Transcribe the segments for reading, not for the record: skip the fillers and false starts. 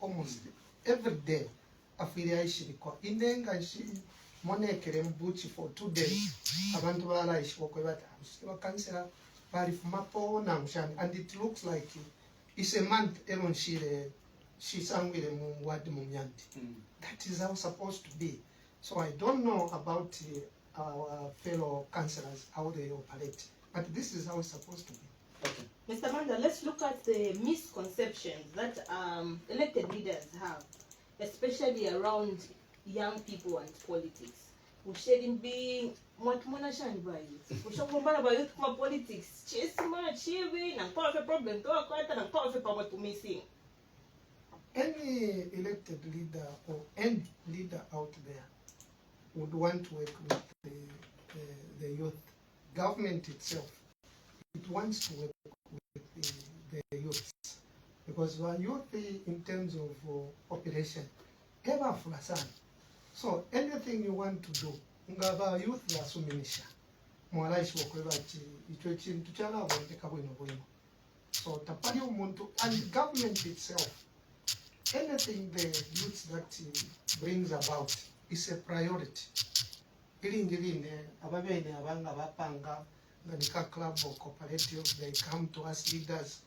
almost every day affiliation inenga shi monekere mbuchi for 2 days abantu barayishwa kwe bakansera bari fumapo na mshani, and it looks like it's a month eron she sangwire mu ward mu Myanti. That is how supposed to be. So I don't know about our fellow councillors how they operate, but this is how it's supposed to be. Okay. Mr. Manda, let's look at the misconceptions that elected leaders have, especially around young people and politics. We shouldn't be much more nation by youth. We shouldn't about youth kuma politics. Chase much here, and part of a problem to a quarter and part of a problem to missing. Any elected leader or any leader out there would want to work with the youth. Government itself, it wants to work with the youth, because our youth in terms of population, ever flasan. So anything you want to do, ngaba youth yasuminisha. Mwalaishi wakwebachi ichwe chintu chala wanteka bwino bwino. So tapali umuntu and government itself, anything the youth that brings about is a priority. Iringirine ababene abanga bapanga nganika club or cooperative, they come to us leaders.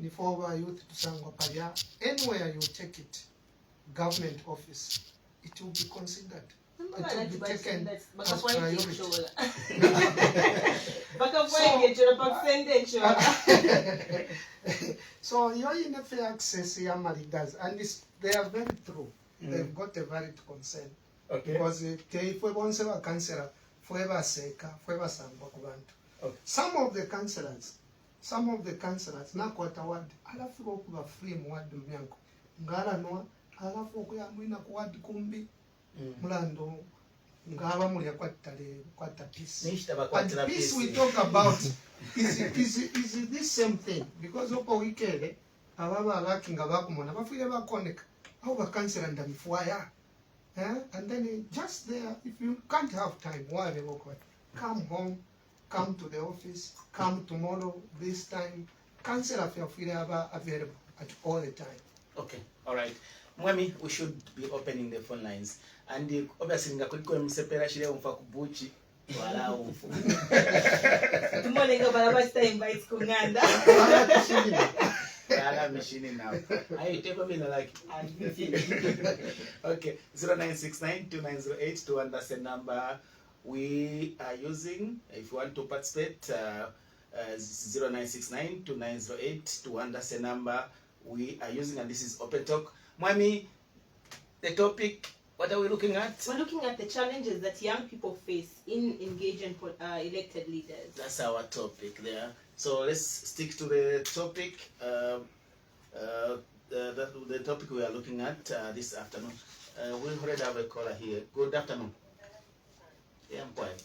Nifoba youth to sangwa palia. Anywhere you take it, government office, it will be considered. It will be taken as priority. So you're in a fair access leaders, and they are very true. They've got a valid concern. Okay. Because if we want to councillor, forever seka, forever sangwa kubantu. Some of the councillors, na kwata ward, alafu kuba free mu ward myanko. Ngala noa, alafu kuyamwina ku ward kumbi. Mulando ngaba mulya kwata peace. And peace we talk about is this same thing, because opo weekend ababa abakinga bakumona bafire bakoneka aho bakansera ndamfuaya. And then just there, if you can't have time, why they walk away? Come home, come to the office, come tomorrow, this time. Councillor feel available at all the time. Okay, all right. Mwami, we should be opening the phone lines. And obviously, ngakuliko msepera shile umfa kubuchi. Wala umfu. Tomorrow nga barabasta invites kunganda. Wala machine now. I take me like. Okay, 0969-2908 to understand number we are using. If you want to participate, 0969-2908 to understand number we are using, and this is Open Talk. Mwami, the topic, what are we looking at? We're looking at the challenges that young people face in engaging elected leaders. That's our topic there. So let's stick to the topic. The topic we are looking at this afternoon. We already have a caller here. Good afternoon. Yeah, I'm quiet.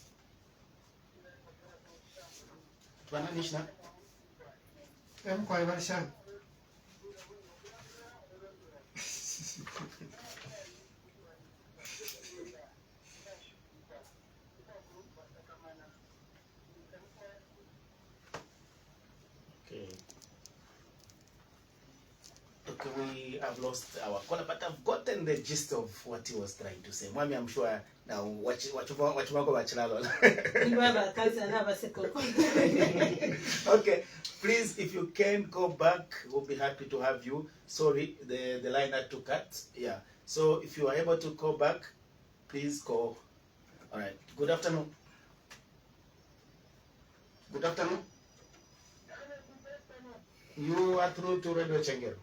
Twananishna. I'm quiet, Varshan. Okay, we have lost our caller, but I've gotten the gist of what he was trying to say. Mwami, I'm sure now what you Okay, please, if you can go back, we'll be happy to have you. Sorry, the line had to cut. Yeah. So if you are able to call back, please call. All right. Good afternoon. Good afternoon. You are through to Radio Chengero.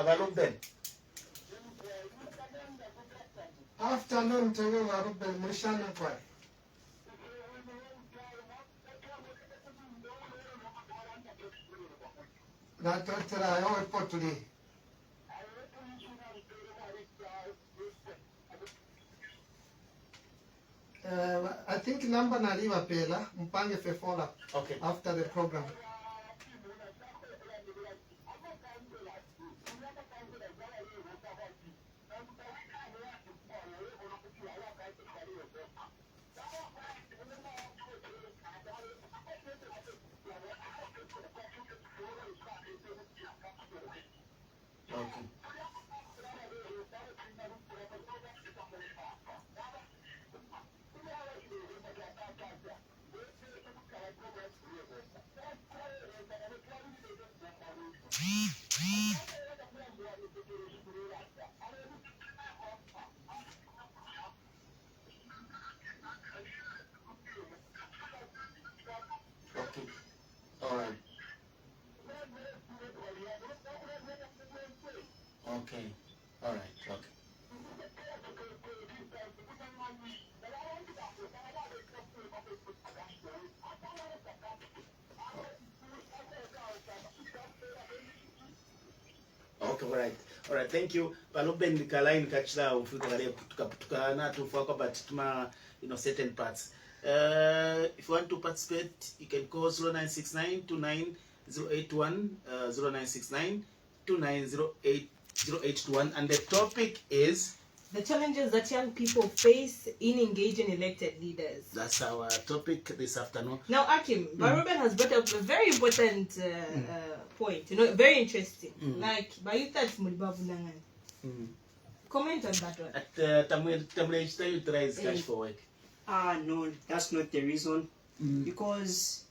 Varuben. Afternoon to you, Varuben, Mushana Kwai. That's what I always put today. I think number naliva pela mpange fefola. Okay. After the program. Okay. All right. Okay. All right. Okay. Okay, all right. All right, thank you. Paloben line kachila ufuta tukana tufako but tuma certain parts. If you want to participate, you can call 0969 29081 0969 2908081 and the topic is The challenges that young people face in engaging elected leaders. that's our topic this afternoon. Now, Akim, Baruben has brought up a very important point, very interesting. Like, Bayutat Mulibabunangan. Comment on that one. At Tamil you try cash for work. No, that's not the reason. Because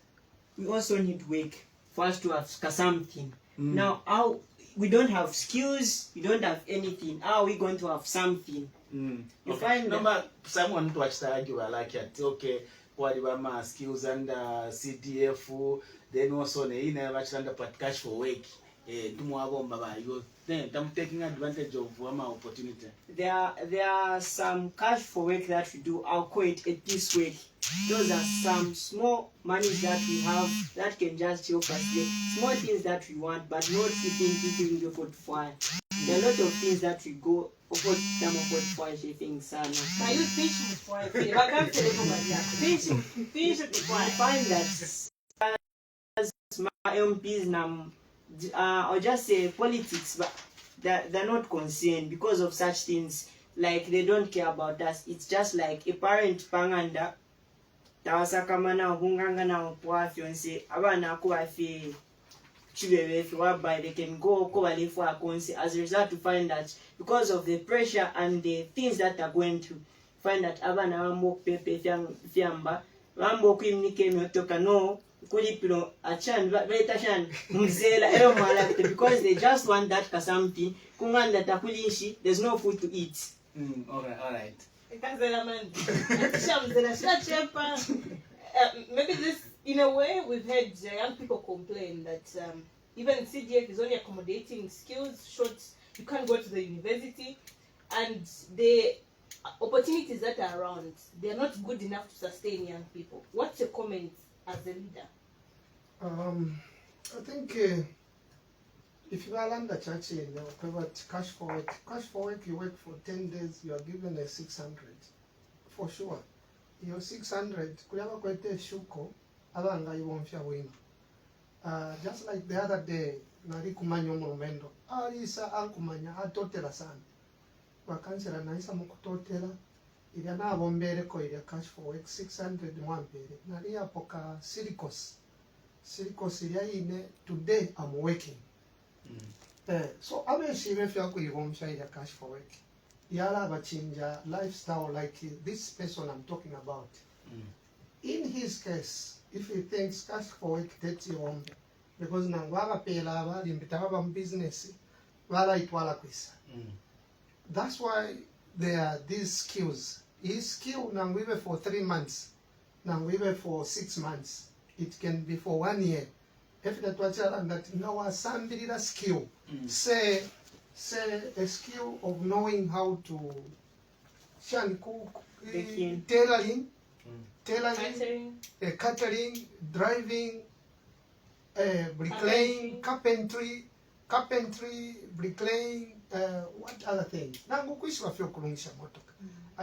we also need work for us to have something. Now, how we don't have skills, we don't have anything. How are we going to have something? You Okay. find Number someone to watch the argument like it. Okay, what about my skills and CDF? Then also they never under put cash for work. I'm taking advantage of my opportunity. there are some cash for work that we do. I'll call it this way. Those are some small monies that we have that can just help us get small things that we want, but not even people in the portfolio. There are a lot of things that we go over time of portfolio things. Now, you finish before I finish. I can't say finish before I I find that as my MPs now, or just say politics, but they're not concerned because of such things. Like they don't care about us. It's just like a parent panganda tawasakamana hungangana kwa fiance abana kwa fi chibewe whereby they can go for a consi. As a result, to find that because of the pressure and the things that are going to find that abana wambo pepe fiamba wambo kwimnike myotoka no kulipilo achan betashan mzela ero malakte because they just want that something kunganda takulishi. There's no food to eat. All right. Maybe this, in a way, we've had young people complain that even CDF is only accommodating skills, short, you can't go to the university, and the opportunities that are around, they're not good enough to sustain young people. What's your comment as a leader? I think if you are under church, but cash for work, you work for 10 days, you are given a 600 for sure. Your 600, kuyaba kwete shuko, abanga ibonfya wino. Just like the other day, nari kumanya omulumendo, alisa ankumanya atotela sana. Wakansela naisa mukutotela, ilya nabombere ko ilya cash for work 600 mwampere. Nari apoka silicos ilya ine, today I'm working. So abeshire fya kuyibomfya ilya cash for work. Yala bachinja lifestyle like this person I'm talking about. In his case, if he thinks cash for work that's home, because nangwaba pela abali mbitaba business wala itwala kwisa. That's why there are these skills. His skill nangwibe for 3 months, nangwibe for 6 months. It can be for 1 year. If that was that now somebody that skill, say a skill of knowing how to cook, tailoring, catering, driving, bricklaying, carpentry, bricklaying, what other things? Are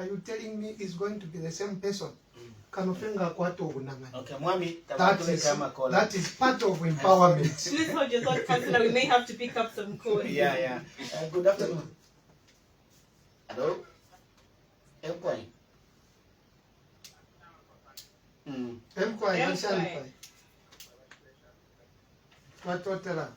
you telling me it's going to be the same person? Okay, Mwami, that is part of empowerment. Please hold your thought, Councillor. We may have to pick up some calls. Yeah. Good afternoon. Hello? Emkwai. Emkwai, Anshankwai. Watotela.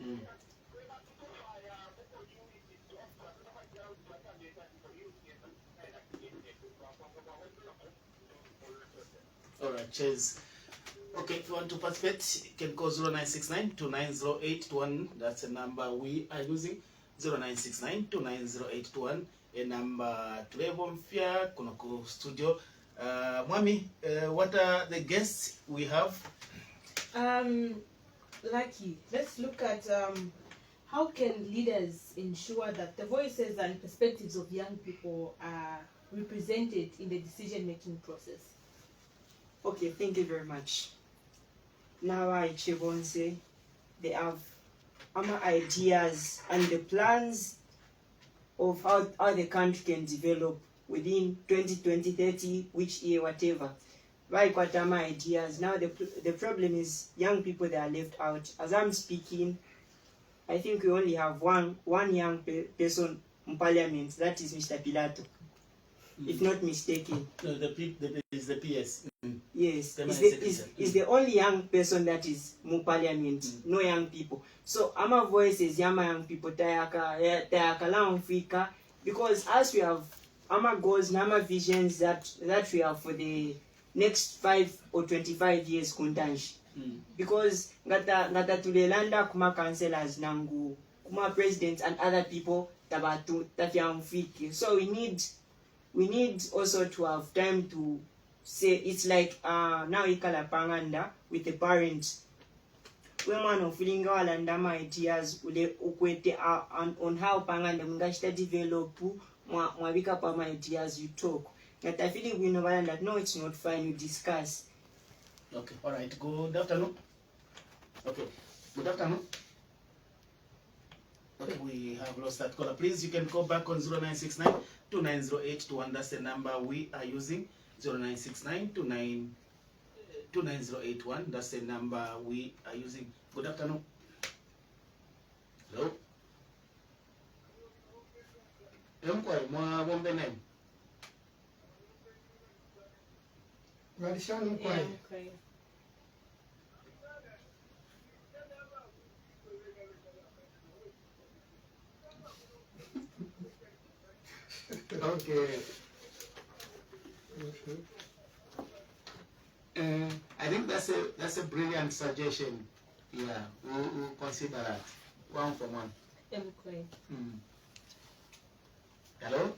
Mm. All right, cheers. Okay, if you want to participate, you can call 0969-290821. That's the number we are using. 0969-290821. A number tulevo mpya kunoko studio. Mwami, what are the guests we have? Lucky. Let's look at how can leaders ensure that the voices and perspectives of young people are represented in the decision-making process. Okay, thank you very much. Now I Chibonse, they have ideas and the plans of how the country can develop within 2020, 30, which year, whatever. Right, got ideas. Now the problem is young people, they are left out. As I'm speaking, I think we only have one young person in parliament, that is Mr. Pilato, if not mistaken. No, the is the PS. Yes, is the only young person that is in parliament, no young people. So our voices, young people, because as we have our goals and our visions that we have for the next 5 or 25 years kundanji. Because ngata tulelanda kuma councillors nangu kuma presidents and other people tabatu tafyamfiki. So we need also to have time to say it's like now ikala panganda with the parents. We man feeling walanda my ideas ule ukwete on how panganda mungashita develop mwabika pa my ideas you talk. That I feel we know that no, it's not fine, you discuss. Okay, all right. Good afternoon. Okay, good afternoon. Okay, we have lost that caller. Please, you can call back on 0969-290821. That's the number we are using. 0969-290821. That's the number we are using. Good afternoon. Hello. Walishani mkwai. Okay. Okay. I think that's a brilliant suggestion. Yeah, we'll consider that. One for one. Okay. Hello?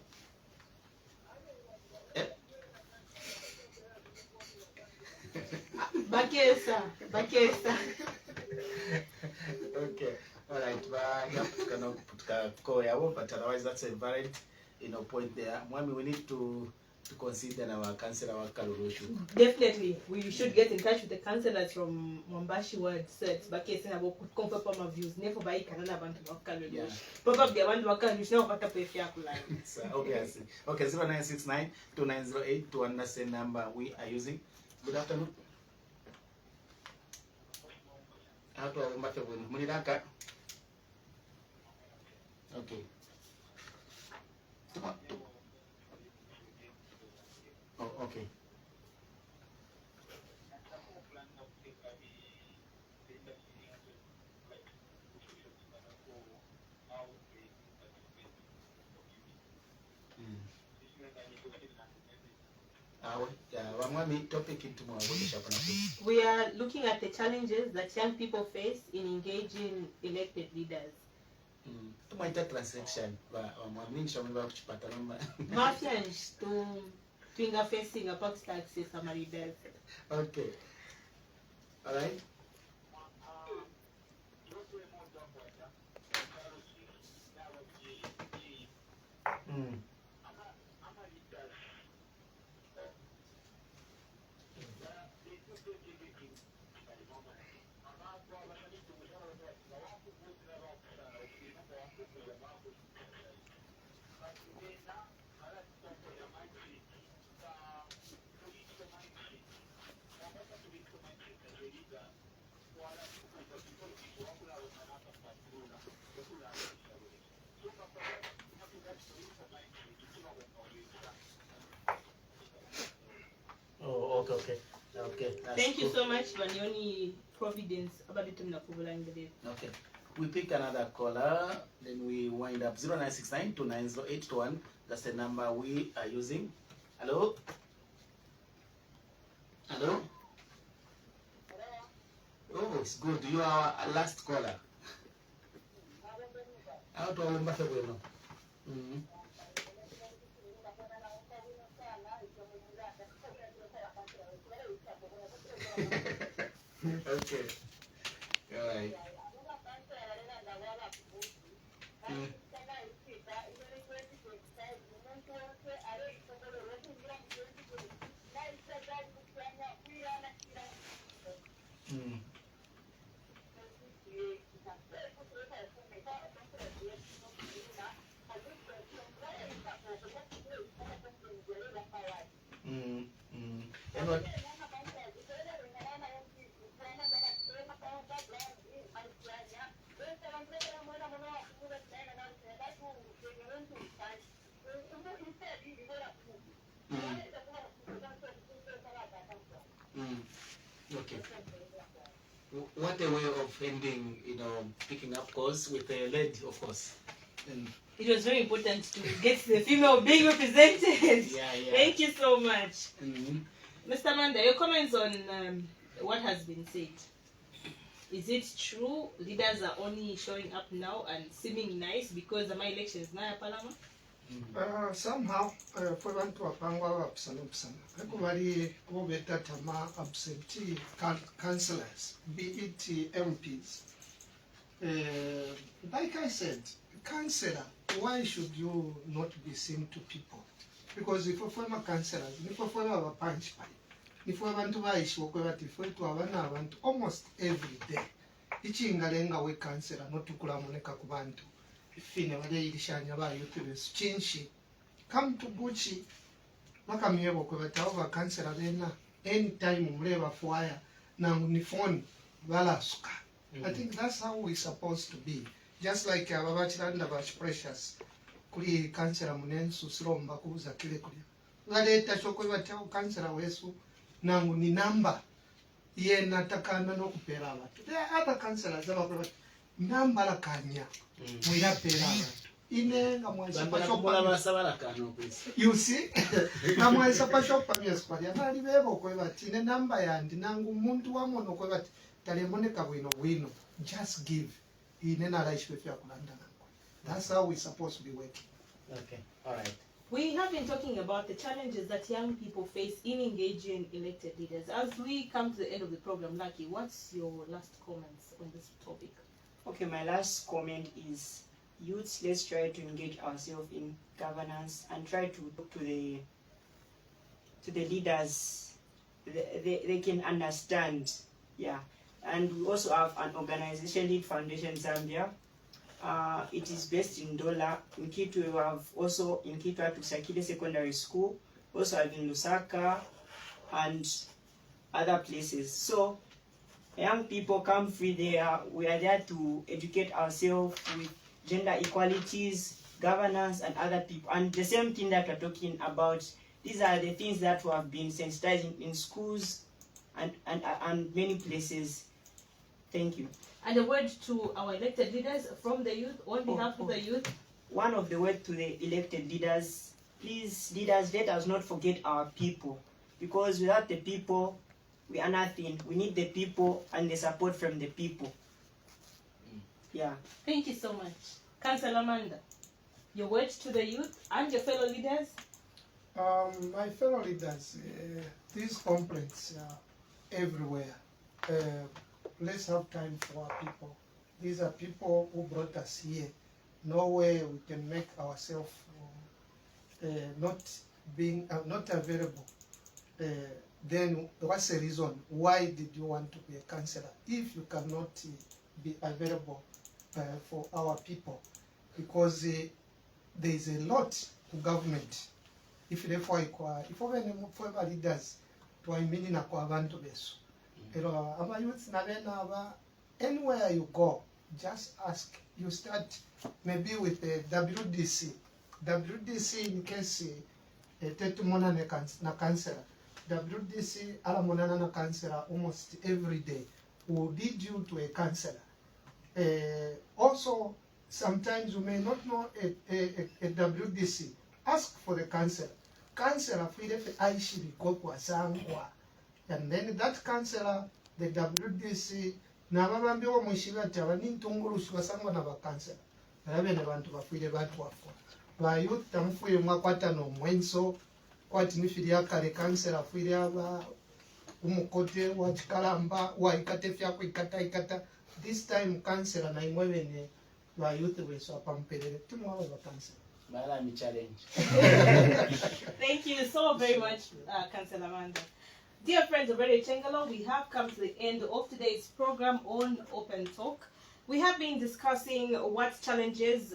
Bakesa. Okay. All right. But otherwise, that's a valid, point there. Mwami, we need to consider our councillor, our Kalurushu. Definitely, we should get in touch with the councillors from Mwambashi ward set. Bakesa na boku confirm my views. Never buy kanana abantu bakalurushu. Probably abantu bakalurushu na wakata pefe yakulai. Obviously. Okay, 0969-2908 to understand number we are using. Good afternoon. How to Munidaka? Okay. Oh, okay. We are looking at the challenges that young people face in engaging elected leaders. Transaction. Mafians to finger facing about taxes and leaders. Okay. All right. Mm. Oh, okay, okay. Okay, that's Thank you cool. so much, Vanioni Providence. Abaditumna kubula ngede. Okay. We pick another caller, then we wind up 0969 290821. That's the number we are using. Hello? Hello? Oh, it's good. You are our last caller. How do I remember the way now? Mhm. Okay. All right. Mm. Mm. Mm. Mm. And what? Mm. Mm. Okay. What a way of ending, picking up calls with a lady, of course. And It was very important to get the female being represented. yeah. Thank you so much. Mhm. Mr. Manda, your comments on what has been said. Is it true leaders are only showing up now and seeming nice because the my elections now Parliament? Somehow, fwe bantu bapangwa bapusana busana ariko bali abo beta tama absentee councillors, be it MPs. Like I said, councillor, why should you not be seen to people? Because if former councillors, if former punch by, if abantu bayishiwo kwe bati fwe twabana abantu almost every day. Ichingalenga we councillor notukula moneka ku bantu. Fine wale ilishanya ba yote besu chinshi. Come to Buchi, makamyebo kwe batawa councillor bena anytime mleba fwaya na unifoni bala suka. I think that's how we're supposed to be. Just like ababachiranda bachi precious. Kuri councillor munensu siromba kubuza kile kuri. Waleta chokwe batawa councillor wesu nangu ni namba. Ye natakana no kupera abatu. There are other councillors abakwe namba la kanya. Mwira pera abatu. Ine nga mwesa pashopa. You see? Nga mwesa pashopa mieskwali. Amali bebo kwe bati. Ine namba yandi nangu muntu wamono kwe bati. Talemoneka wino. Just give. Ine na raishi wefi ya kulanda nangu. That's how we're supposed to be working. Okay, all right. We have been talking about the challenges that young people face in engaging elected leaders. As we come to the end of the program, Lucky, what's your last comments on this topic? Okay, my last comment is, youths, let's try to engage ourselves in governance and try to talk to the leaders. They can understand, yeah. And we also have an organization, Lead Foundation Zambia. It is based in Dola. In Kitwe, we have also in Kitwe Tusakile Secondary School, also have in Lusaka and other places. So young people come free there. We are there to educate ourselves with gender equalities, governance, and other people. And the same thing that we're talking about, these are the things that we have been sensitizing in schools and many places. Thank you. And a word to our elected leaders from the youth, on behalf of the youth. One of the words to the elected leaders, please, leaders, let us not forget our people. Because without the people, we are nothing. We need the people and the support from the people. Yeah. Thank you so much. Councillor Amanda, your words to the youth and your fellow leaders? My fellow leaders, these complaints are everywhere. Let's have time for our people. These are people who brought us here. No way we can make ourselves not being not available, then what's the reason? Why did you want to be a councillor if you cannot be available for our people? Because there is a lot to government. If therefore if over leaders to meaning kwa abantu besu. Pero our youth nabena anywhere you go, just ask. You start maybe with the WDC. WDC in case tetu mona na councillor. WDC ala monana na councillor almost every day will lead you to a councillor. Also, sometimes you may not know a WDC. Ask for the councillor. Councillor file aishi kwa sangwa. And then that councillor, the WDC, na babambi wa mwishiga tawa ni ntungulu shibasangwa na councillor. Rabe ne bantu bafile bantu wafo. Ba youth tamfuye mwakwata no mwenso kwati nifili yakale councillor file aba umukote wa chikalamba wa ikate fyako ikata. This time councillor na imwebene ba youth weso apampelele timu wala ba councillor. Malami challenge. Thank you so very much, Councillor Amanda. Dear friends of Radio Chengalo, we have come to the end of today's program on Open Talk. We have been discussing what challenges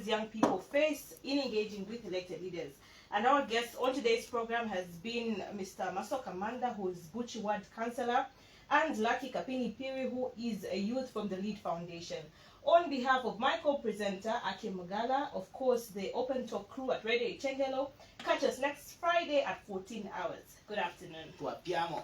young people face in engaging with elected leaders. And our guest on today's program has been Mr. Masoka Amanda, who is Buchi Ward Councillor, and Lucky Kapini Piri, who is a youth from the Lead Foundation. On behalf of my co-presenter, Akim Magala, of course, the Open Talk crew at Radio Chengalo, catch us next Friday at 14 hours. Good afternoon. Tuapiamo.